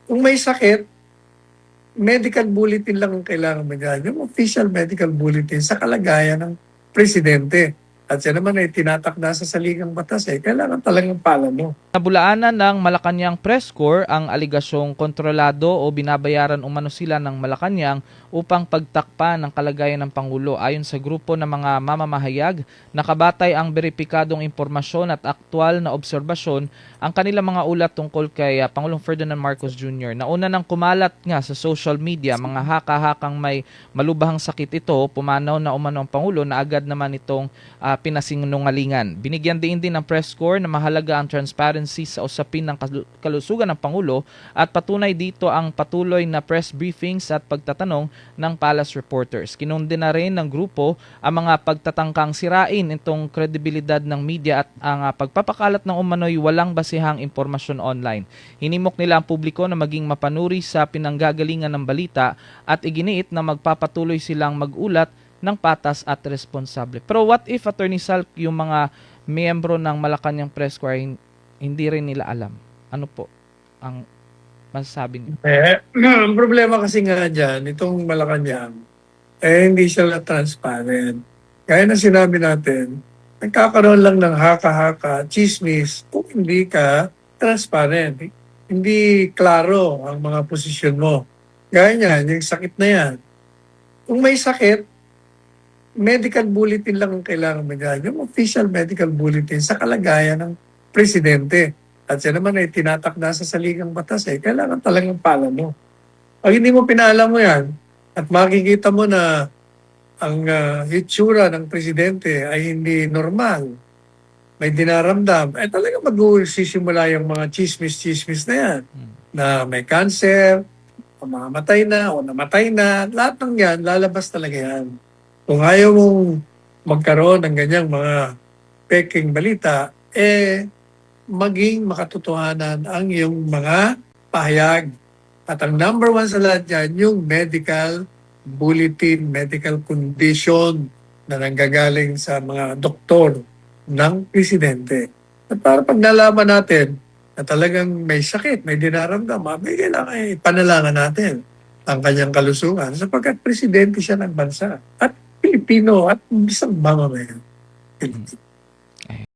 Kung may sakit, medical bulletin lang ang kailangan magana, yung official medical bulletin sa kalagayan ng presidente. At yan naman ay tinatakda sa saligang batas kailangan talagang pala mo. Nabulaanan ng Malacanang Press Corps ang aligasyong kontrolado o binabayaran umano sila ng Malacanang upang pagtakpan ng kalagayan ng Pangulo. Ayon sa grupo ng mga mamamahayag, nakabatay ang beripikadong impormasyon at aktwal na obserbasyon ang kanilang mga ulat tungkol kay Pangulong Ferdinand Marcos Jr. Nauna nang kumalat nga sa social media mga haka-hakang may malubhang sakit ito, pumanaw na umano ang Pangulo na agad naman itong pinasinungalingan. Binigyan din ng Press Corps na mahalaga ang transparency sa usapin ng kalusugan ng Pangulo at patunay dito ang patuloy na press briefings at pagtatanong ng palace reporters. Kinundi na rin ng grupo ang mga pagtatangkang sirain itong kredibilidad ng media at ang pagpapakalat ng umano'y walang basihang impormasyon online. Hinimok nila ang publiko na maging mapanuri sa pinanggagalingan ng balita at iginiit na magpapatuloy silang mag-ulat ng patas at responsable. Pero what if, Attorney Sal, yung mga miyembro ng Malacanang Press Corps hindi rin nila alam? Ano po ang masasabi niyo? Ang problema kasi nga dyan, itong Malacanang, hindi sila transparent. Gaya na sinabi natin, nagkakaroon lang ng haka-haka, chismis, kung hindi ka transparent. Hindi klaro ang mga posisyon mo. Gaya niyan, yung sakit na yan. Kung may sakit, medical bulletin lang ang kailangan magana, yung official medical bulletin sa kalagayan ng presidente. At yan naman ay tinatakda sa saligang batas kailangan talagang pala mo. Pag hindi mo pinaalam mo yan, at makikita mo na ang hitsura ng presidente ay hindi normal, may dinaramdam, talagang mag-usisimula yung mga chismis-chismis na yan, na may cancer, o mamamatay na, o namatay na, lahat ng yan, lalabas talaga yan. Kung ayaw mong magkaroon ng ganyang mga peking balita, maging makatotohanan ang iyong mga pahayag. At ang number one sa lahat yan, yung medical bulletin, medical condition na nanggagaling sa mga doktor ng presidente. At para pag nalaman natin na talagang may sakit, may dinaramdam, may kailangan ipanalangan natin ang kanyang kalusugan sapagkat presidente siya ng bansa at Pilipino at isang mamamayan.